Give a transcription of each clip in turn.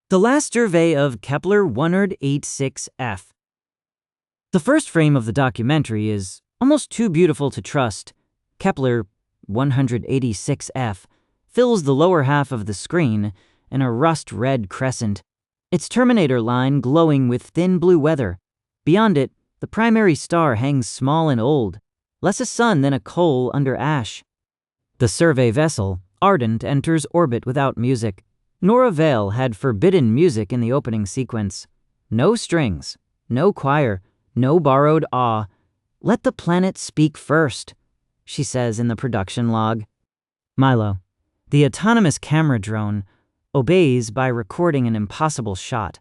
The last survey of Kepler-186f. The first frame of the documentary is almost too beautiful to trust. Kepler-186f fills the lower half of the screen in a rust-red crescent, its terminator line glowing with thin blue weather. Beyond it, the primary star hangs small and old, less a sun than a coal under ash. The survey vessel, Ardent, enters orbit without music. Nora Vale had forbidden music in the opening sequence. No strings, no choir, no borrowed awe. Let the planet speak first, she says in the production log. Milo, the autonomous camera drone, obeys by recording an impossible shot,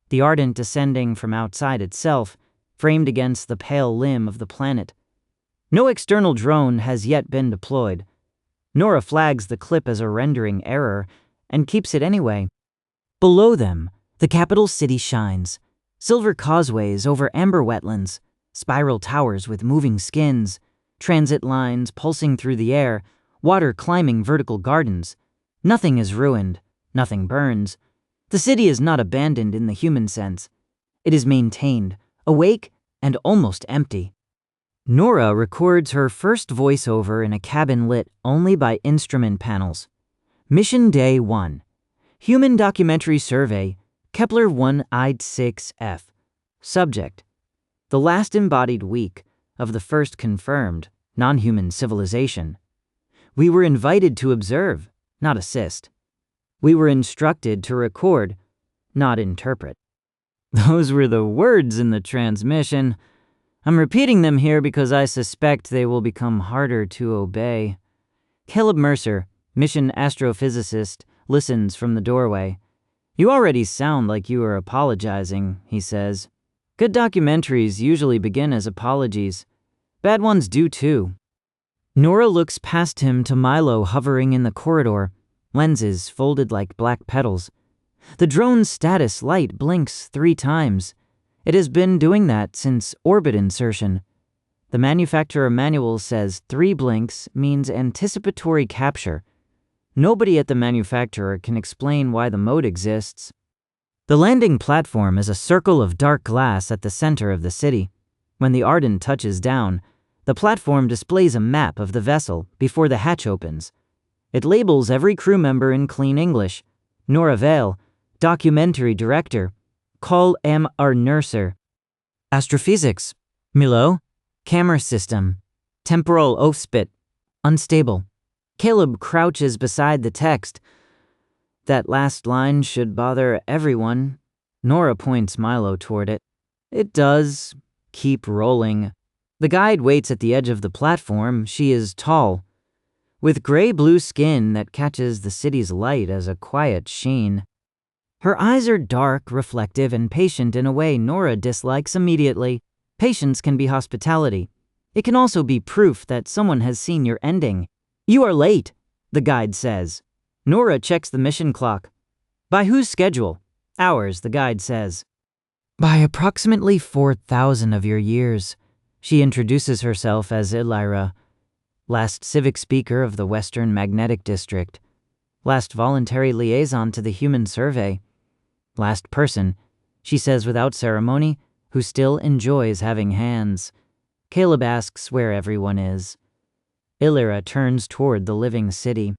the Ardent descending from outside itself, framed against the pale limb of the planet. No external drone has yet been deployed. Nora flags the clip as a rendering error and keeps it anyway. Below them, the capital city shines. Silver causeways over amber wetlands, spiral towers with moving skins, transit lines pulsing through the air, water climbing vertical gardens. Nothing is ruined, nothing burns. The city is not abandoned in the human sense. It is maintained, awake and almost empty. Nora records her first voiceover in a cabin lit only by instrument panels. Mission Day 1. Human Documentary Survey, Kepler-186f. Subject: the last embodied week of the first confirmed non-human civilization. We were invited to observe, not assist. We were instructed to record, not interpret. Those were the words in the transmission. I'm repeating them here because I suspect they will become harder to obey. Caleb Mercer, mission astrophysicist, listens from the doorway. You already sound like you are apologizing, he says. Good documentaries usually begin as apologies. Bad ones do too. Nora looks past him to Milo hovering in the corridor, lenses folded like black petals. The drone's status light blinks 3 times. It has been doing that since orbit insertion. The manufacturer manual says 3 blinks means anticipatory capture. Nobody at the manufacturer can explain why the mode exists. The landing platform is a circle of dark glass at the center of the city. When the Ardent touches down, the platform displays a map of the vessel before the hatch opens. It labels every crew member in clean English. Nora Vale, documentary director. Caleb Mercer. Astrophysics. Milo. Camera system. Temporal offspit. Unstable. Caleb crouches beside the text. That last line should bother everyone. Nora points Milo toward it. It does. Keep rolling. The guide waits at the edge of the platform. She is tall, with gray-blue skin that catches the city's light as a quiet sheen. Her eyes are dark, reflective, and patient in a way Nora dislikes immediately. Patience can be hospitality. It can also be proof that someone has seen your ending. You are late, the guide says. Nora checks the mission clock. By whose schedule? Ours, the guide says. By approximately 4,000 of your years. She introduces herself as Elira, last civic speaker of the Western Magnetic District, last voluntary liaison to the human survey, last person, she says without ceremony, who still enjoys having hands. Caleb asks where everyone is. Elira turns toward the living city.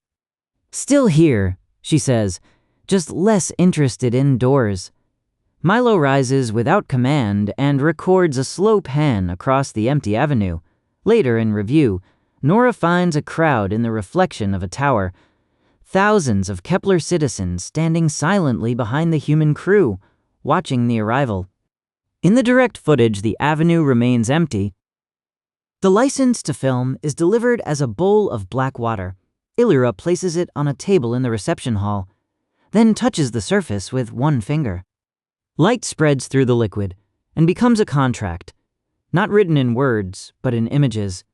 Still here, she says, just less interested indoors. Milo rises without command and records a slow pan across the empty avenue. Later in review, Nora finds a crowd in the reflection of a tower. Thousands of Kepler citizens standing silently behind the human crew, watching the arrival. In the direct footage, the avenue remains empty. The license to film is delivered as a bowl of black water. Elira places it on a table in the reception hall, then touches the surface with one finger. Light spreads through the liquid and becomes a contract, not written in words, but in images.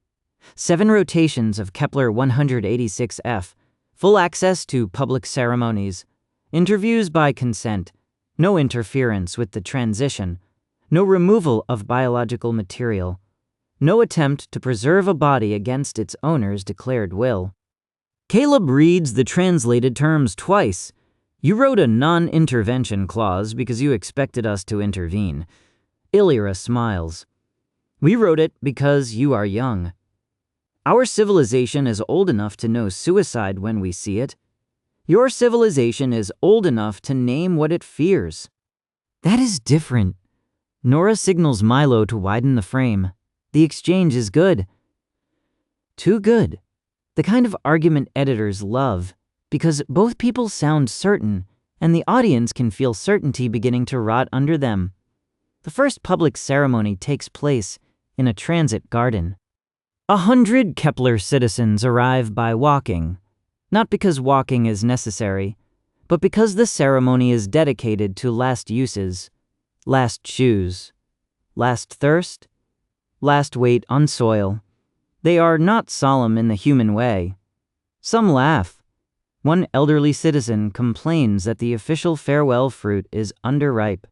7 rotations of Kepler-186f, full access to public ceremonies, interviews by consent, no interference with the transition, no removal of biological material, no attempt to preserve a body against its owner's declared will. Caleb reads the translated terms twice. You wrote a non-intervention clause because you expected us to intervene. Illyra smiles. We wrote it because you are young. Our civilization is old enough to know suicide when we see it. Your civilization is old enough to name what it fears. That is different. Nora signals Milo to widen the frame. The exchange is good. Too good. The kind of argument editors love, because both people sound certain, and the audience can feel certainty beginning to rot under them. The first public ceremony takes place in a transit garden. 100 Kepler citizens arrive by walking, not because walking is necessary, but because the ceremony is dedicated to last uses, last shoes, last thirst, last wait on soil. They are not solemn in the human way. Some laugh. One elderly citizen complains that the official farewell fruit is underripe.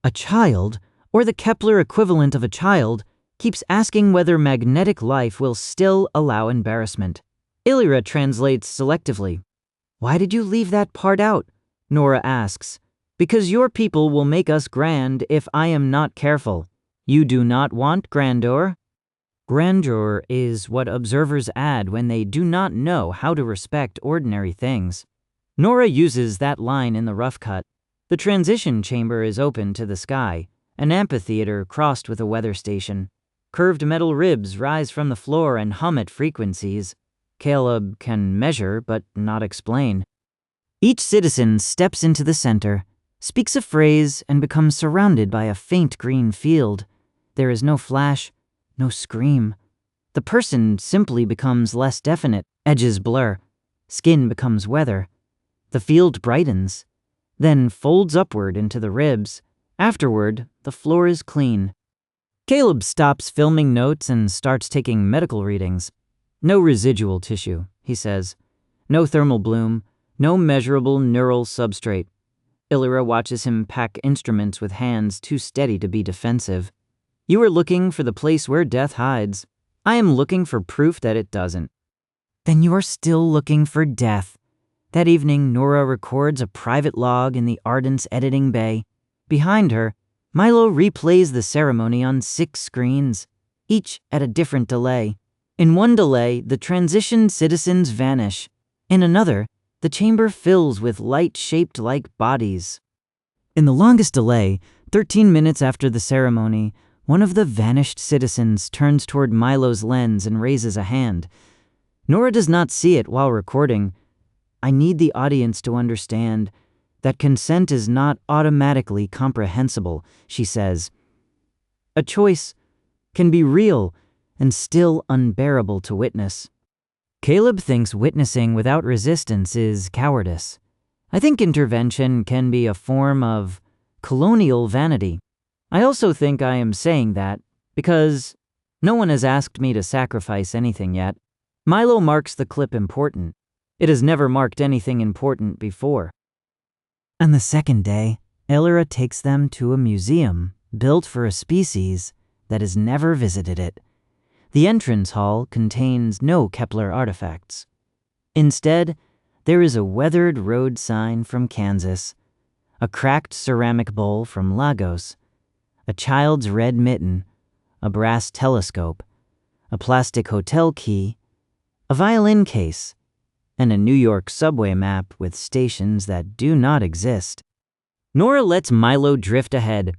A child, or the Kepler equivalent of a child, keeps asking whether magnetic life will still allow embarrassment. Illyra translates selectively. Why did you leave that part out? Nora asks. Because your people will make us grand if I am not careful. You do not want grandeur? Grandeur is what observers add when they do not know how to respect ordinary things. Nora uses that line in the rough cut. The transition chamber is open to the sky, an amphitheater crossed with a weather station. Curved metal ribs rise from the floor and hum at frequencies. Caleb can measure but not explain. Each citizen steps into the center, speaks a phrase, and becomes surrounded by a faint green field. There is no flash, no scream. The person simply becomes less definite. Edges blur. Skin becomes weather. The field brightens, then folds upward into the ribs. Afterward, the floor is clean. Caleb stops filming notes and starts taking medical readings. No residual tissue, he says. No thermal bloom, no measurable neural substrate. Illyra watches him pack instruments with hands too steady to be defensive. You are looking for the place where death hides. I am looking for proof that it doesn't. Then you are still looking for death. That evening, Nora records a private log in the Ardent's editing bay. Behind her, Milo replays the ceremony on 6 screens, each at a different delay. In one delay, the transition citizens vanish. In another, the chamber fills with light shaped like bodies. In the longest delay, 13 minutes after the ceremony, one of the vanished citizens turns toward Milo's lens and raises a hand. Nora does not see it while recording. I need the audience to understand that consent is not automatically comprehensible, she says. A choice can be real and still unbearable to witness. Caleb thinks witnessing without resistance is cowardice. I think intervention can be a form of colonial vanity. I also think I am saying that because no one has asked me to sacrifice anything yet. Milo marks the clip important. It has never marked anything important before. On the second day, Illyra takes them to a museum built for a species that has never visited it. The entrance hall contains no Kepler artifacts. Instead, there is a weathered road sign from Kansas, a cracked ceramic bowl from Lagos, a child's red mitten, a brass telescope, a plastic hotel key, a violin case, and a New York subway map with stations that do not exist. Nora lets Milo drift ahead.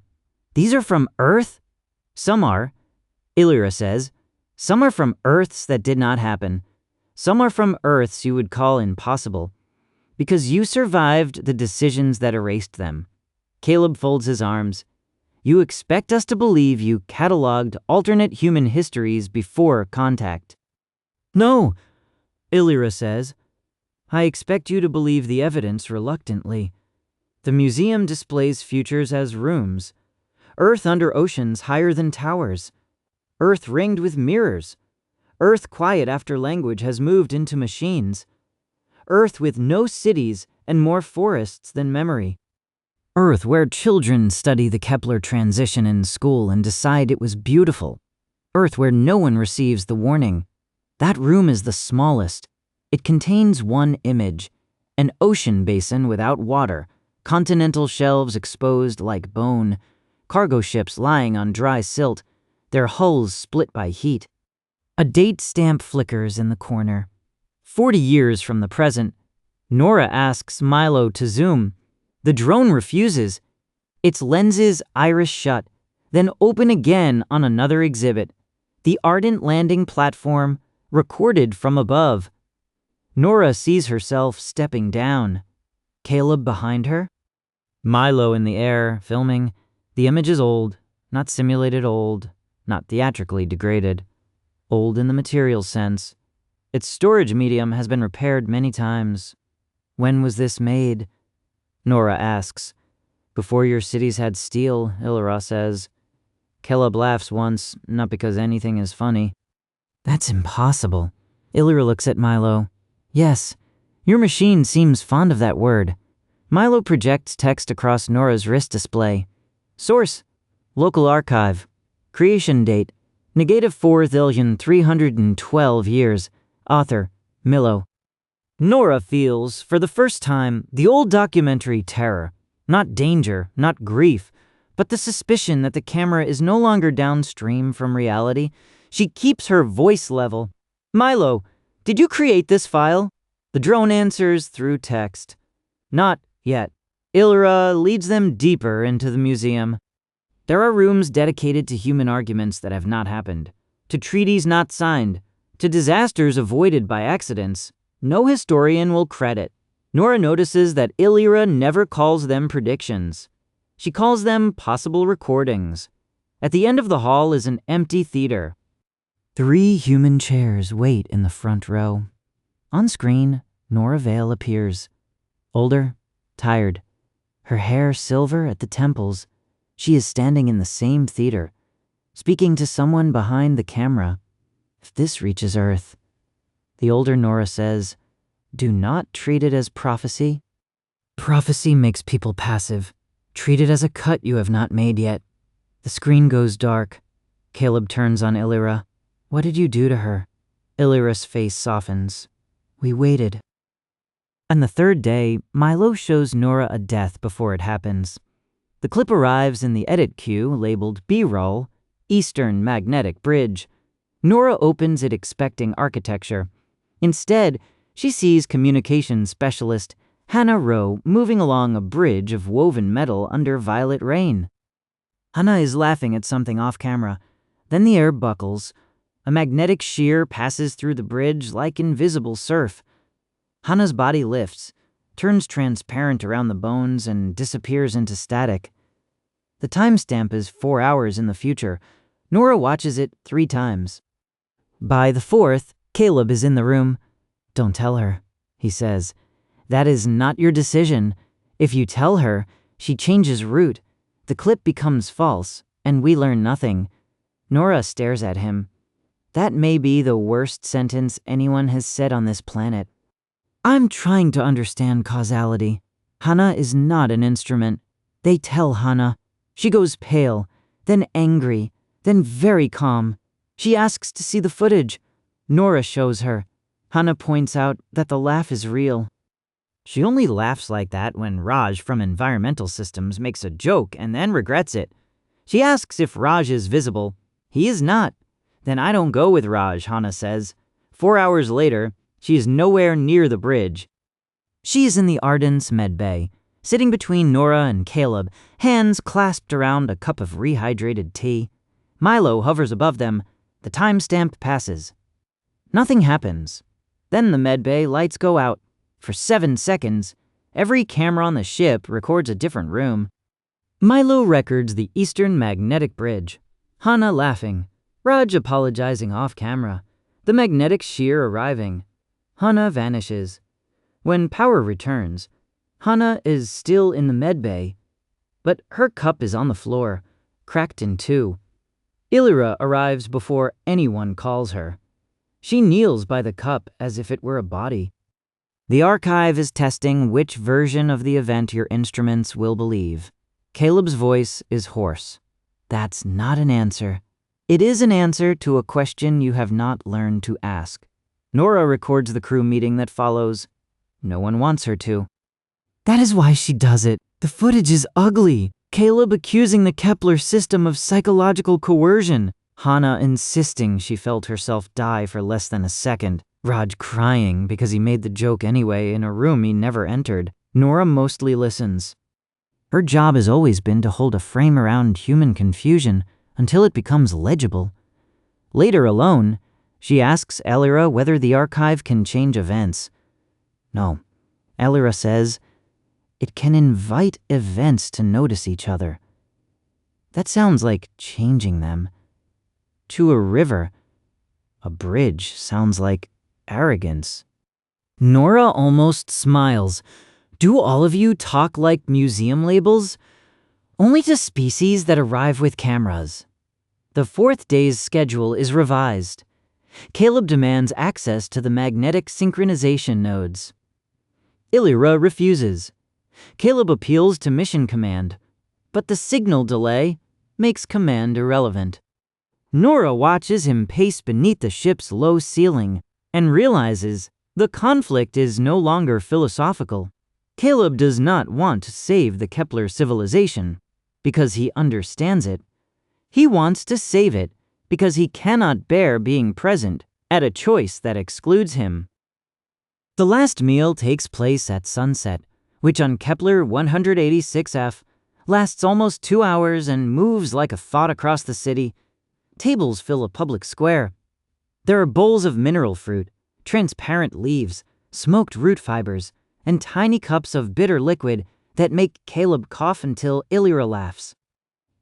These are from Earth? Some are, Illyra says. Some are from Earths that did not happen. Some are from Earths you would call impossible, because you survived the decisions that erased them. Caleb folds his arms. You expect us to believe you cataloged alternate human histories before contact. No, Illyra says. I expect you to believe the evidence reluctantly. The museum displays futures as rooms. Earth under oceans higher than towers. Earth ringed with mirrors. Earth quiet after language has moved into machines. Earth with no cities and more forests than memory. Earth where children study the Kepler transition in school and decide it was beautiful. Earth where no one receives the warning. That room is the smallest. It contains one image, An ocean basin without water, continental shelves exposed like bone, cargo ships lying on dry silt, their hulls split by heat. A date stamp flickers in the corner. 40 years from the present. Nora asks Milo to zoom. The drone refuses. Its lenses iris shut, then open again on another exhibit. The ardent landing platform, recorded from above. Nora sees herself stepping down. Caleb behind her. Milo in the air, filming. The image is old, not simulated old, not theatrically degraded. Old in the material sense. Its storage medium has been repaired many times. When was this made? Nora asks. Before your cities had steel, Illyra says. Caleb laughs once, not because anything is funny. That's impossible. Illyra looks at Milo. Yes, your machine seems fond of that word. Milo projects text across Nora's wrist display. Source: Local Archive. Creation date: negative 4,312 years. Author: Milo. Nora feels, for the first time, the old documentary terror. Not danger, not grief, but the suspicion that the camera is no longer downstream from reality. She keeps her voice level. Milo, did you create this file? The drone answers through text. Not yet. Illyra leads them deeper into the museum. There are rooms dedicated to human arguments that have not happened, to treaties not signed, to disasters avoided by accidents. No historian will credit. Nora notices that Illyra never calls them predictions. She calls them possible recordings. At the end of the hall is an empty theater. 3 human chairs wait in the front row. On screen, Nora Vale appears. Older, tired. Her hair silver at the temples. She is standing in the same theater, speaking to someone behind the camera. If this reaches Earth, the older Nora says, do not treat it as prophecy. Prophecy makes people passive. Treat it as a cut you have not made yet. The screen goes dark. Caleb turns on Illyra. What did you do to her? Illyra's face softens. We waited. On the 3rd day, Milo shows Nora a death before it happens. The clip arrives in the edit queue labeled B-roll, Eastern Magnetic Bridge. Nora opens it expecting architecture. Instead, she sees communications specialist Hannah Rowe moving along a bridge of woven metal under violet rain. Hannah is laughing at something off camera. Then the air buckles. A magnetic shear passes through the bridge like invisible surf. Hannah's body lifts, turns transparent around the bones, and disappears into static. The timestamp is 4 hours in the future. Nora watches it 3 times. By the 4th, Caleb is in the room. Don't tell her, he says. That is not your decision. If you tell her, she changes route. The clip becomes false, and we learn nothing. Nora stares at him. That may be the worst sentence anyone has said on this planet. I'm trying to understand causality. Hannah is not an instrument. They tell Hannah. She goes pale, then angry, then very calm. She asks to see the footage. Nora shows her. Hannah points out that the laugh is real. She only laughs like that when Raj from Environmental Systems makes a joke and then regrets it. She asks if Raj is visible. He is not. Then I don't go with Raj, Hannah says. 4 hours later, she is nowhere near the bridge. She is in the Ardens medbay, sitting between Nora and Caleb, hands clasped around a cup of rehydrated tea. Milo hovers above them. The timestamp passes. Nothing happens. Then the medbay lights go out. For 7 seconds, every camera on the ship records a different room. Milo records the Eastern Magnetic Bridge. Hannah laughing. Raj apologizing off camera. The magnetic shear arriving. Hannah vanishes. When power returns, Hannah is still in the medbay, but her cup is on the floor, cracked in 2. Illyra arrives before anyone calls her. She kneels by the cup as if it were a body. The archive is testing which version of the event your instruments will believe. Caleb's voice is hoarse. That's not an answer. It is an answer to a question you have not learned to ask. Nora records the crew meeting that follows. No one wants her to. That is why she does it. The footage is ugly. Caleb accusing the Kepler system of psychological coercion. Hannah insisting she felt herself die for less than a second. Raj crying because he made the joke anyway in a room he never entered. Nora mostly listens. Her job has always been to hold a frame around human confusion until it becomes legible. Later alone, she asks Elira whether the archive can change events. No, Elira says, it can invite events to notice each other. That sounds like changing them. To a river, a bridge sounds like arrogance. Nora almost smiles. Do all of you talk like museum labels? Only to species that arrive with cameras. The fourth day's schedule is revised. Caleb demands access to the magnetic synchronization nodes. Elira refuses. Caleb appeals to Mission Command, but the signal delay makes command irrelevant. Nora watches him pace beneath the ship's low ceiling and realizes the conflict is no longer philosophical. Caleb does not want to save the Kepler civilization because he understands it. He wants to save it because he cannot bear being present at a choice that excludes him. The last meal takes place at sunset, which on Kepler-186f lasts almost 2 hours and moves like a thought across the city. Tables fill a public square. There are bowls of mineral fruit, transparent leaves, smoked root fibers, and tiny cups of bitter liquid that make Caleb cough until Elira laughs.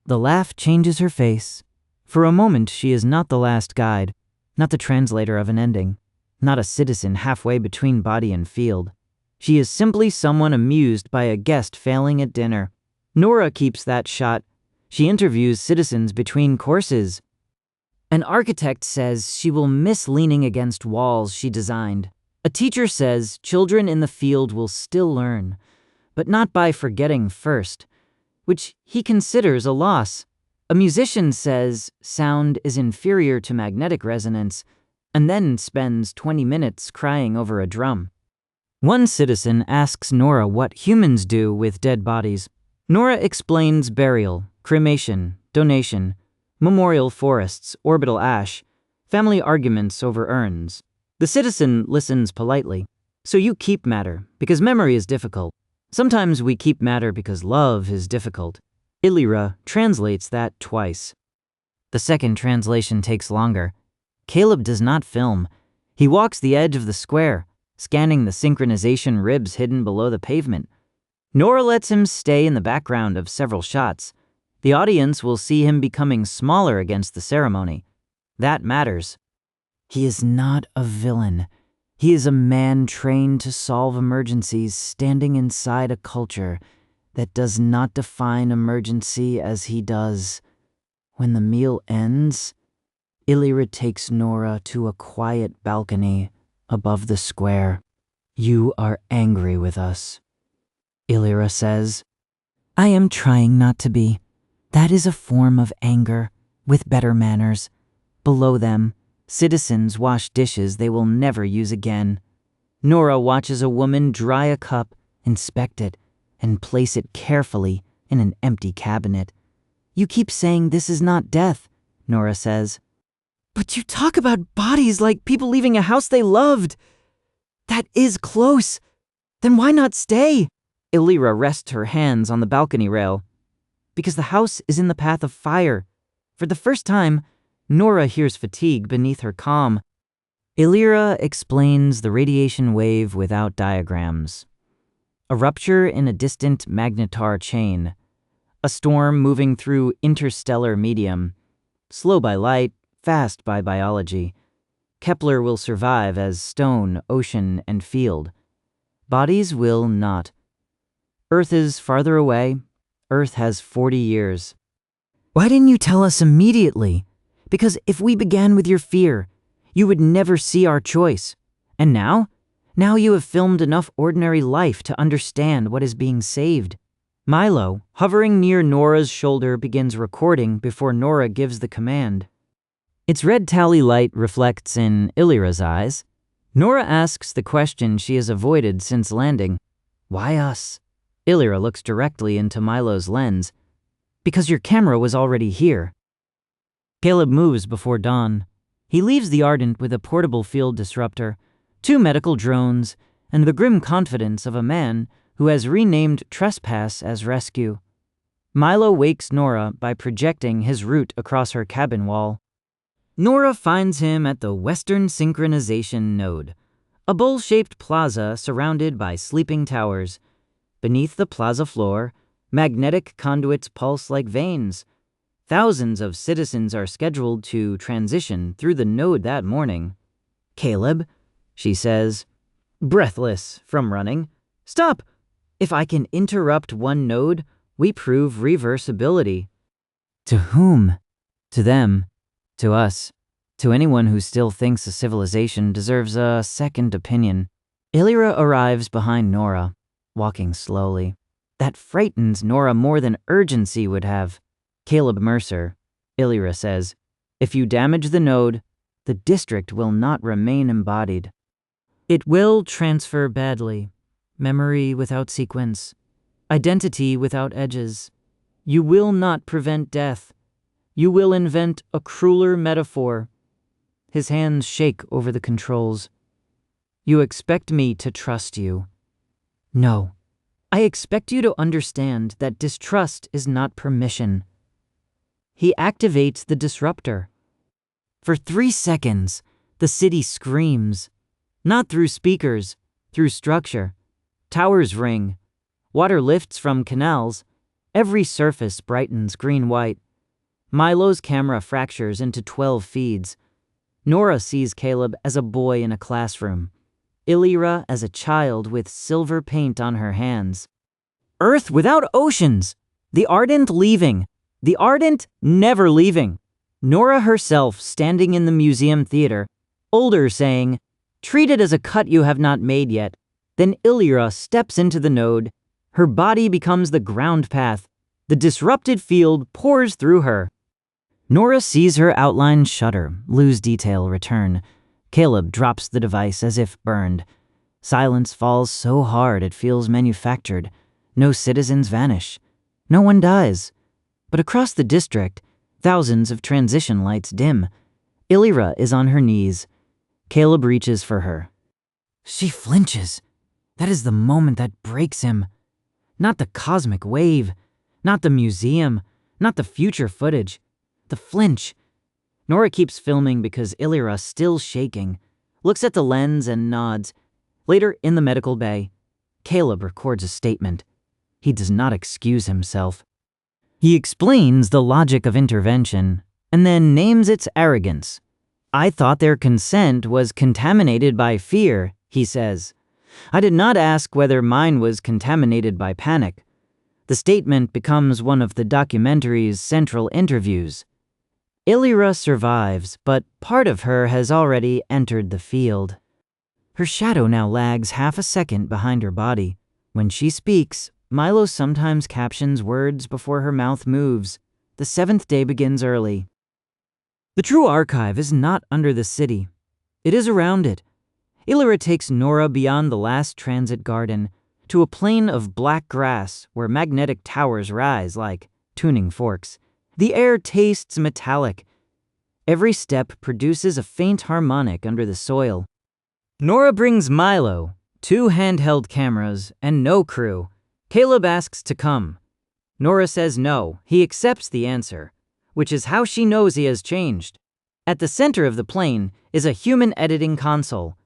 The laugh changes her face. For a moment, she is not the last guide, not the translator of an ending, not a citizen halfway between body and field. She is simply someone amused by a guest failing at dinner. Nora keeps that shot. She interviews citizens between courses. An architect says she will miss leaning against walls she designed. A teacher says children in the field will still learn, but not by forgetting first, which he considers a loss. A musician says sound is inferior to magnetic resonance, and then spends 20 minutes crying over a drum. One citizen asks Nora what humans do with dead bodies. Nora explains burial, cremation, donation, memorial forests, orbital ash, family arguments over urns. The citizen listens politely. So you keep matter because memory is difficult. Sometimes we keep matter because love is difficult. Elira translates that twice. The second translation takes longer. Caleb does not film. He walks the edge of the square, scanning the synchronization ribs hidden below the pavement. Nora lets him stay in the background of several shots. The audience will see him becoming smaller against the ceremony. That matters. He is not a villain. He is a man trained to solve emergencies, standing inside a culture that does not define emergency as he does. When the meal ends, Elira takes Nora to a quiet balcony above the square. You are angry with us, Elira says. I am trying not to be. That is a form of anger, with better manners. Below them, citizens wash dishes they will never use again. Nora watches a woman dry a cup, inspect it, and place it carefully in an empty cabinet. You keep saying this is not death, Nora says. But you talk about bodies like people leaving a house they loved. That is close. Then why not stay? Elira rests her hands on the balcony rail. Because the house is in the path of fire. For the first time, Nora hears fatigue beneath her calm. Elira explains the radiation wave without diagrams. A rupture in a distant magnetar chain. A storm moving through interstellar medium. Slow by light, fast by biology. Kepler will survive as stone, ocean, and field. Bodies will not. Earth is farther away. Earth has 40 years. Why didn't you tell us immediately? Because if we began with your fear, you would never see our choice. And now? Now you have filmed enough ordinary life to understand what is being saved. Milo, hovering near Nora's shoulder, begins recording before Nora gives the command. Its red tally light reflects in Elira's eyes. Nora asks the question she has avoided since landing. Why us? Illyra looks directly into Milo's lens. Because your camera was already here. Caleb moves before dawn. He leaves the Ardent with a portable field disruptor, 2 medical drones, and the grim confidence of a man who has renamed trespass as rescue. Milo wakes Nora by projecting his route across her cabin wall. Nora finds him at the Western Synchronization Node, a bowl-shaped plaza surrounded by sleeping towers. Beneath the plaza floor, magnetic conduits pulse like veins. Thousands of citizens are scheduled to transition through the node that morning. Caleb, she says, breathless from running, stop! If I can interrupt one node, we prove reversibility. To whom? To them. To us. To anyone who still thinks a civilization deserves a second opinion. Illyra arrives behind Nora, walking slowly. That frightens Nora more than urgency would have. Caleb Mercer, Illyra says, if you damage the node, the district will not remain embodied. It will transfer badly. Memory without sequence. Identity without edges. You will not prevent death. You will invent a crueler metaphor. His hands shake over the controls. You expect me to trust you. No. I expect you to understand that distrust is not permission. He activates the disruptor. For 3 seconds, the city screams. Not through speakers, through structure. Towers ring. Water lifts from canals. Every surface brightens green-white. Milo's camera fractures into 12 feeds. Nora sees Caleb as a boy in a classroom. Illyra as a child with silver paint on her hands. Earth without oceans! The Ardent leaving! The Ardent never leaving! Nora herself standing in the museum theater, older saying, treat it as a cut you have not made yet. Then Illyra steps into the node. Her body becomes the ground path. The disrupted field pours through her. Nora sees her outline shudder, lose detail, return. Caleb drops the device as if burned. Silence falls so hard it feels manufactured. No citizens vanish. No one dies. But across the district, thousands of transition lights dim. Illyra is on her knees. Caleb reaches for her. She flinches. That is the moment that breaks him. Not the cosmic wave. Not the museum. Not the future footage. The flinch. Nora keeps filming because Illyra, still shaking, looks at the lens and nods. Later, in the medical bay, Caleb records a statement. He does not excuse himself. He explains the logic of intervention, and then names its arrogance. I thought their consent was contaminated by fear, he says. I did not ask whether mine was contaminated by panic. The statement becomes one of the documentary's central interviews. Illyra survives, but part of her has already entered the field. Her shadow now lags half a second behind her body. When she speaks, Milo sometimes captions words before her mouth moves. The 7th day begins early. The true archive is not under the city. It is around it. Illyra takes Nora beyond the last transit garden to a plain of black grass where magnetic towers rise like tuning forks. The air tastes metallic. Every step produces a faint harmonic under the soil. Nora brings Milo, 2 handheld cameras, and no crew. Caleb asks to come. Nora says no. He accepts the answer, which is how she knows he has changed. At the center of the plane is a human editing console,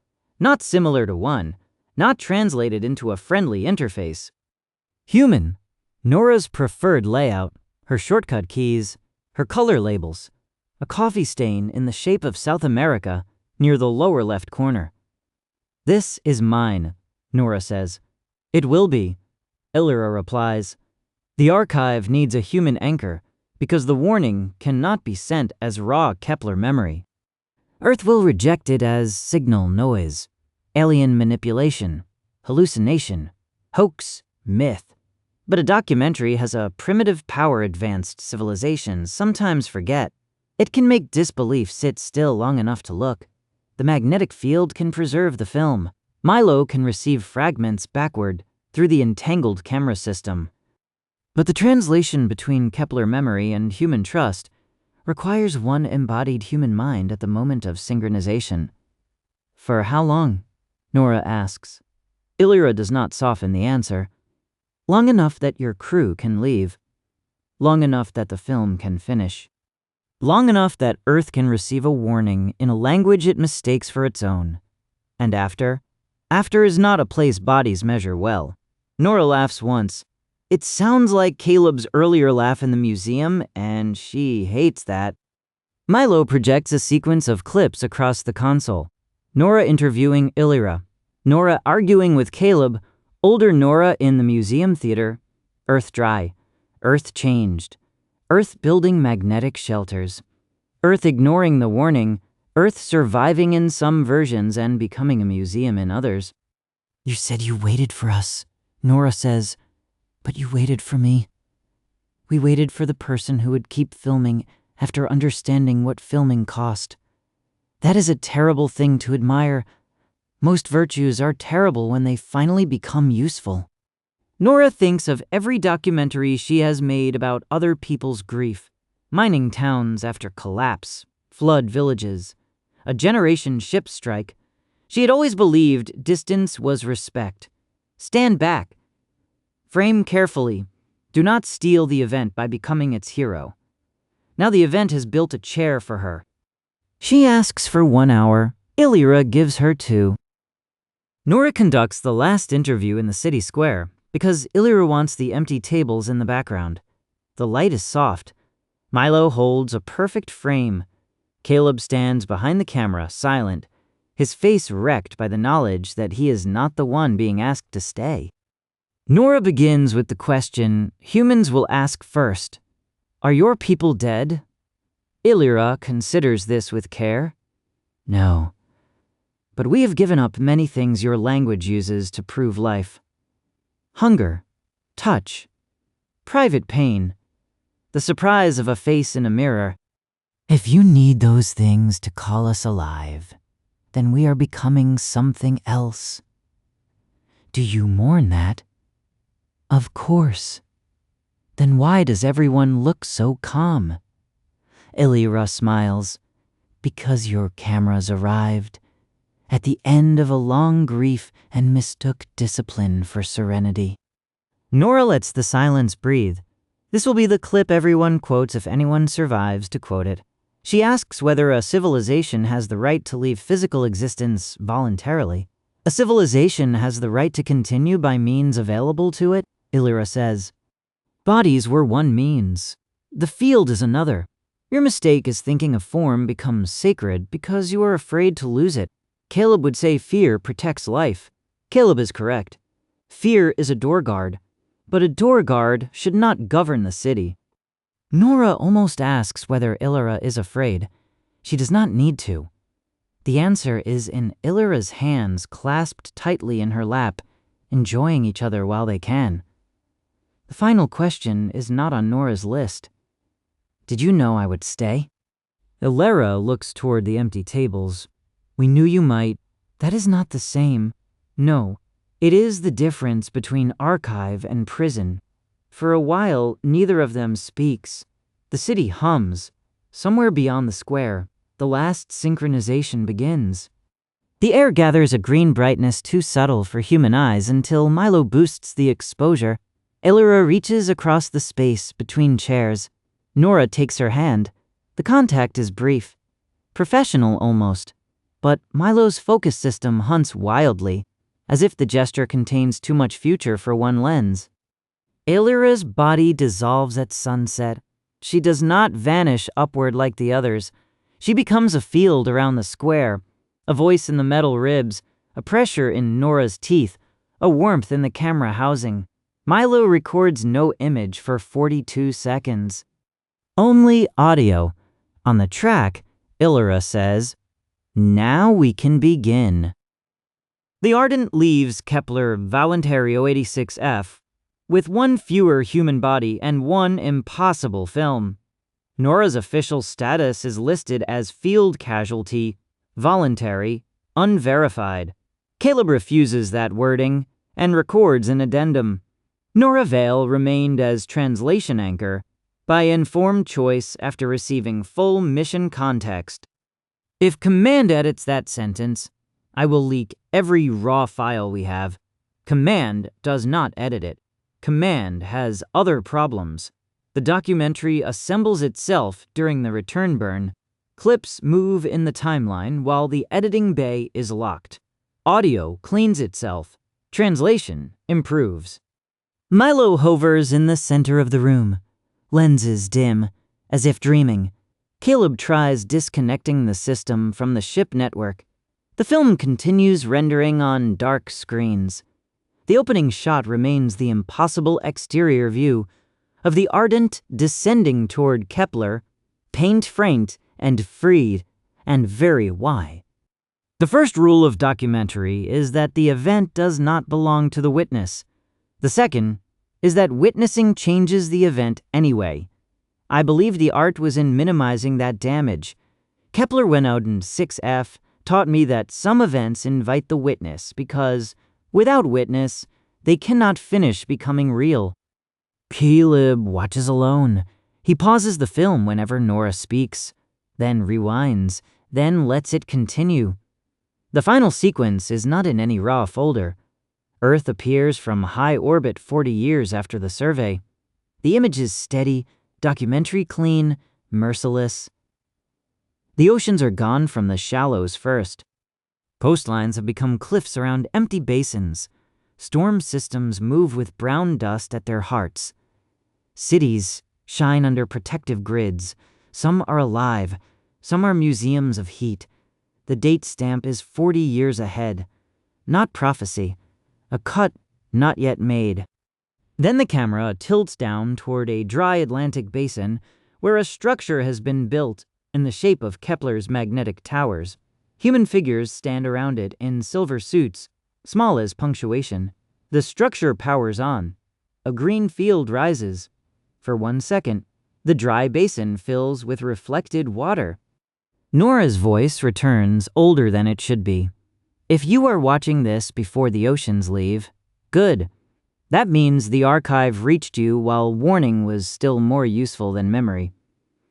not similar to one, not translated into a friendly interface. Human, Nora's preferred layout, her shortcut keys, her color labels, a coffee stain in the shape of South America near the lower left corner. This is mine, Nora says. It will be, Illyra replies. The archive needs a human anchor because the warning cannot be sent as raw Kepler memory. Earth will reject it as signal noise, alien manipulation, hallucination, hoax, myth. But a documentary has a primitive power advanced civilizations sometimes forget. It can make disbelief sit still long enough to look. The magnetic field can preserve the film. Milo can receive fragments backward through the entangled camera system. But the translation between Kepler memory and human trust requires one embodied human mind at the moment of synchronization. For how long? Nora asks. Illyra does not soften the answer. Long enough that your crew can leave. Long enough that the film can finish. Long enough that Earth can receive a warning in a language it mistakes for its own. And after? After is not a place bodies measure well. Nora laughs once. It sounds like Caleb's earlier laugh in the museum, and she hates that. Milo projects a sequence of clips across the console. Nora interviewing Illyra. Nora arguing with Caleb. Older Nora in the museum theater. Earth dry. Earth changed. Earth building magnetic shelters. Earth ignoring the warning. Earth surviving in some versions and becoming a museum in others. You said you waited for us, Nora says, but you waited for me. We waited for the person who would keep filming after understanding what filming cost. That is a terrible thing to admire. Most virtues are terrible when they finally become useful. Nora thinks of every documentary she has made about other people's grief. Mining towns after collapse, flood villages, a generation ship strike. She had always believed distance was respect. Stand back. Frame carefully. Do not steal the event by becoming its hero. Now the event has built a chair for her. She asks for 1 hour. Illyra gives her 2. Nora conducts the last interview in the city square because Illyra wants the empty tables in the background. The light is soft. Milo holds a perfect frame. Caleb stands behind the camera, silent, his face wrecked by the knowledge that he is not the one being asked to stay. Nora begins with the question humans will ask first. Are your people dead? Illyra considers this with care. No. But we have given up many things your language uses to prove life. Hunger, touch, private pain, the surprise of a face in a mirror. If you need those things to call us alive, then we are becoming something else. Do you mourn that? Of course. Then why does everyone look so calm? Illyra smiles. Because your cameras arrived at the end of a long grief and mistook discipline for serenity. Nora lets the silence breathe. This will be the clip everyone quotes if anyone survives to quote it. She asks whether a civilization has the right to leave physical existence voluntarily. A civilization has the right to continue by means available to it, Illyra says. Bodies were one means. The field is another. Your mistake is thinking a form becomes sacred because you are afraid to lose it. Caleb would say fear protects life. Caleb is correct. Fear is a door guard, but a door guard should not govern the city. Nora almost asks whether Illyra is afraid. She does not need to. The answer is in Illyra's hands clasped tightly in her lap, enjoying each other while they can. The final question is not on Nora's list. Did you know I would stay? Illyra looks toward the empty tables. We knew you might. That is not the same. No, it is the difference between archive and prison. For a while, neither of them speaks. The city hums. Somewhere beyond the square, the last synchronization begins. The air gathers a green brightness too subtle for human eyes until Milo boosts the exposure. Illyra reaches across the space between chairs. Nora takes her hand. The contact is brief. Professional almost. But Milo's focus system hunts wildly, as if the gesture contains too much future for one lens. Illyra's body dissolves at sunset. She does not vanish upward like the others. She becomes a field around the square, a voice in the metal ribs, a pressure in Nora's teeth, a warmth in the camera housing. Milo records no image for 42 seconds. Only audio. On the track, Illyra says, "Now we can begin." The Ardent leaves Kepler-186f with one fewer human body and one impossible film. Nora's official status is listed as field casualty, voluntary, unverified. Caleb refuses that wording and records an addendum. Nora Vale remained as translation anchor by informed choice after receiving full mission context. If Command edits that sentence, I will leak every raw file we have. Command does not edit it. Command has other problems. The documentary assembles itself during the return burn. Clips move in the timeline while the editing bay is locked. Audio cleans itself. Translation improves. Milo hovers in the center of the room. Lenses dim, as if dreaming. Caleb tries disconnecting the system from the ship network. The film continues rendering on dark screens. The opening shot remains the impossible exterior view of the Ardent descending toward Kepler, paint-franked and freed, and very why. The first rule of documentary is that the event does not belong to the witness. The second is that witnessing changes the event anyway. I believe the art was in minimizing that damage. Kepler-186f taught me that some events invite the witness because, without witness, they cannot finish becoming real. Caleb watches alone. He pauses the film whenever Nora speaks, then rewinds, then lets it continue. The final sequence is not in any raw folder. Earth appears from high orbit 40 years after the survey. The image is steady, documentary clean, merciless. The oceans are gone from the shallows first. Coastlines have become cliffs around empty basins. Storm systems move with brown dust at their hearts. Cities shine under protective grids. Some are alive, some are museums of heat. The date stamp is 40 years ahead. Not prophecy. A cut not yet made. Then the camera tilts down toward a dry Atlantic basin where a structure has been built in the shape of Kepler's magnetic towers. Human figures stand around it in silver suits, small as punctuation. The structure powers on. A green field rises. For 1 second, the dry basin fills with reflected water. Nora's voice returns older than it should be. If you are watching this before the oceans leave, good. That means the archive reached you while warning was still more useful than memory.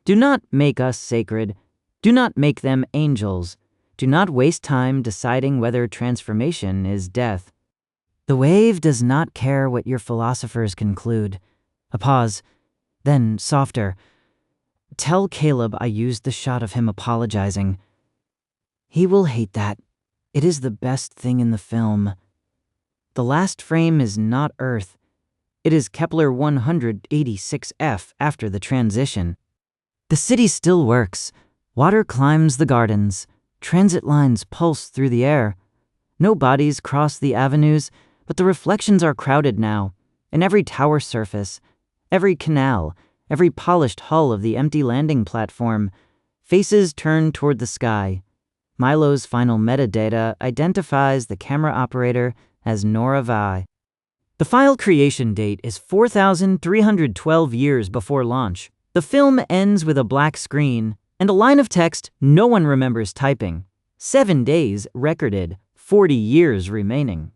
Do not make us sacred. Do not make them angels. Do not waste time deciding whether transformation is death. The wave does not care what your philosophers conclude. A pause, then softer. Tell Caleb I used the shot of him apologizing. He will hate that. It is the best thing in the film. The last frame is not Earth. It is Kepler-186f after the transition. The city still works. Water climbs the gardens. Transit lines pulse through the air. No bodies cross the avenues, but the reflections are crowded now. In every tower surface, every canal, every polished hull of the empty landing platform, faces turn toward the sky. Milo's final metadata identifies the camera operator as Nora Vale. The file creation date is 4,312 years before launch. The film ends with a black screen and a line of text no one remembers typing. 7 days recorded, 40 years remaining.